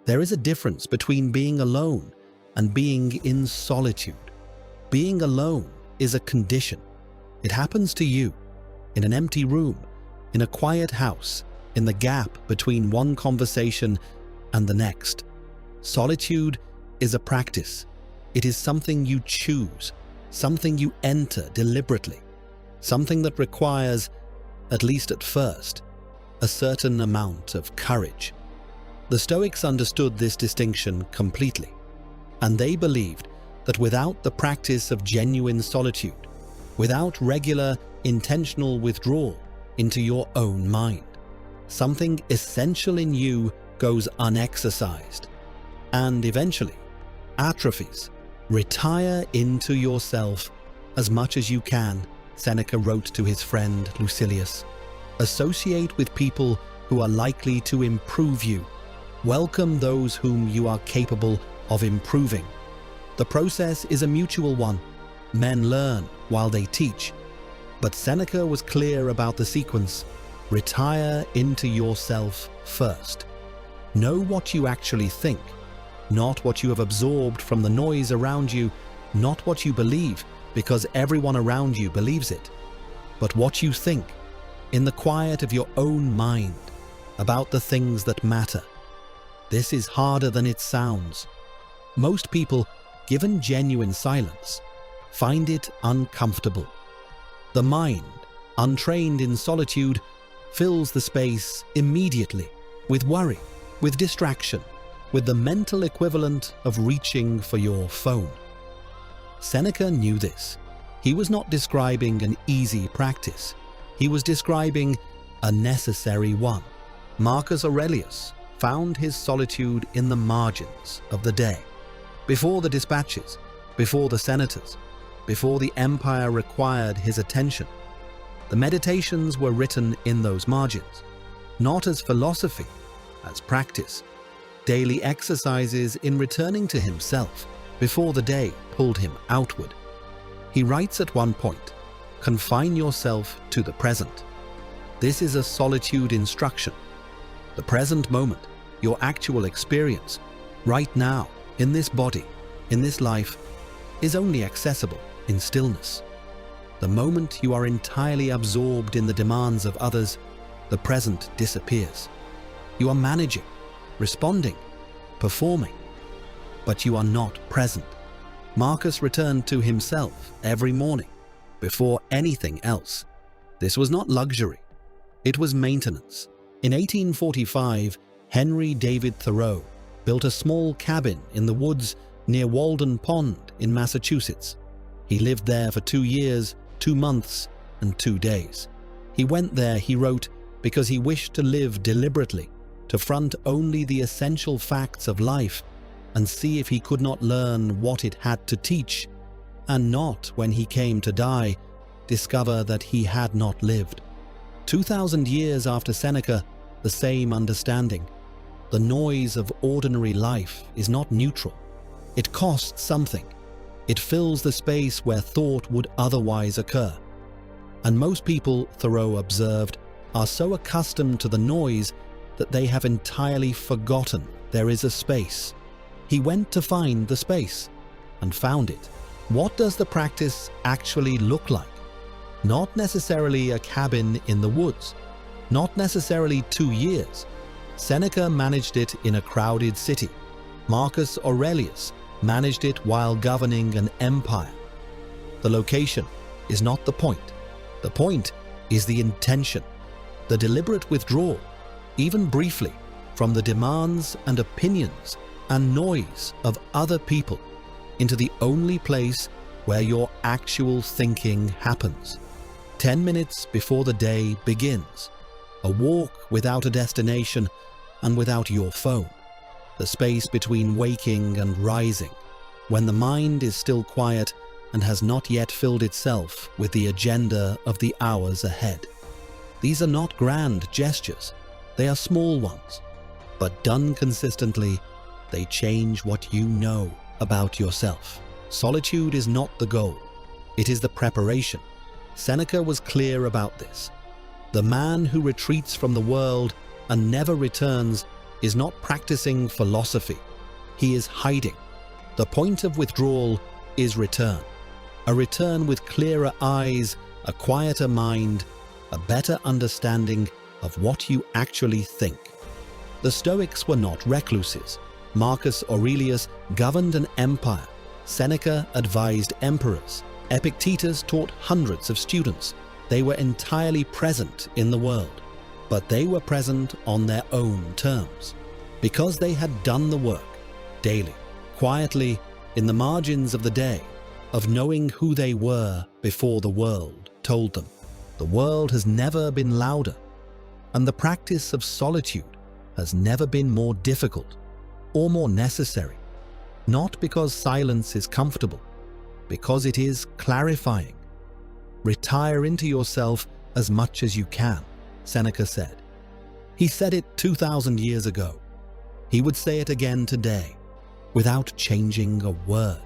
There is a difference between being alone and being in solitude. Being alone is a condition. It happens to you, in an empty room, in a quiet house, in the gap between one conversation and the next. Solitude is a practice. It is something you choose, something you enter deliberately, something that requires, at least at first, a certain amount of courage. The Stoics understood this distinction completely, and they believed that without the practice of genuine solitude, without regular, intentional withdrawal into your own mind, something essential in you goes unexercised and eventually atrophies. Retire into yourself as much as you can, Seneca wrote to his friend Lucilius. Associate with people who are likely to improve you. Welcome those whom you are capable of improving. The process is a mutual one. Men learn while they teach. But Seneca was clear about the sequence. Retire into yourself first. Know what you actually think, not what you have absorbed from the noise around you, not what you believe because everyone around you believes it, but what you think, in the quiet of your own mind, about the things that matter. This is harder than it sounds. Most people, given genuine silence, find it uncomfortable. The mind, untrained in solitude, fills the space immediately with worry, with distraction, with the mental equivalent of reaching for your phone. Seneca knew this. He was not describing an easy practice. He was describing a necessary one. Marcus Aurelius found his solitude in the margins of the day, before the dispatches, before the senators, before the empire required his attention. The meditations were written in those margins, not as philosophy, as practice, daily exercises in returning to himself before the day pulled him outward. He writes at one point, "Confine yourself to the present." This is a solitude instruction. The present moment, your actual experience, right now, in this body, in this life, is only accessible in stillness. The moment you are entirely absorbed in the demands of others, the present disappears. You are managing, responding, performing, but you are not present. Marcus returned to himself every morning, before anything else. This was not luxury, it was maintenance. In 1845, Henry David Thoreau built a small cabin in the woods near Walden Pond in Massachusetts. He lived there for 2 years, 2 months, and 2 days. He went there, he wrote, because he wished to live deliberately, to front only the essential facts of life and see if he could not learn what it had to teach, and not, when he came to die, discover that he had not lived. 2,000 years after Seneca, the same understanding. The noise of ordinary life is not neutral. It costs something. It fills the space where thought would otherwise occur. And most people, Thoreau observed, are so accustomed to the noise that they have entirely forgotten there is a space. He went to find the space and found it. What does the practice actually look like? Not necessarily a cabin in the woods, not necessarily 2 years. Seneca managed it in a crowded city. Marcus Aurelius managed it while governing an empire. The location is not the point. The point is the intention, the deliberate withdrawal, even briefly, from the demands and opinions and noise of other people into the only place where your actual thinking happens. 10 minutes before the day begins. A walk without a destination and without your phone. The space between waking and rising, when the mind is still quiet and has not yet filled itself with the agenda of the hours ahead. These are not grand gestures, they are small ones, but done consistently, they change what you know about yourself. Solitude is not the goal, it is the preparation. Seneca was clear about this. The man who retreats from the world and never returns is not practicing philosophy. He is hiding. The point of withdrawal is return. A return with clearer eyes, a quieter mind, a better understanding of what you actually think. The Stoics were not recluses. Marcus Aurelius governed an empire. Seneca advised emperors. Epictetus taught hundreds of students. They were entirely present in the world, but they were present on their own terms, because they had done the work, daily, quietly, in the margins of the day, of knowing who they were before the world told them. The world has never been louder, and the practice of solitude has never been more difficult or more necessary, not because silence is comfortable, because it is clarifying. Retire into yourself as much as you can, Seneca said. He said it 2,000 years ago. He would say it again today, without changing a word.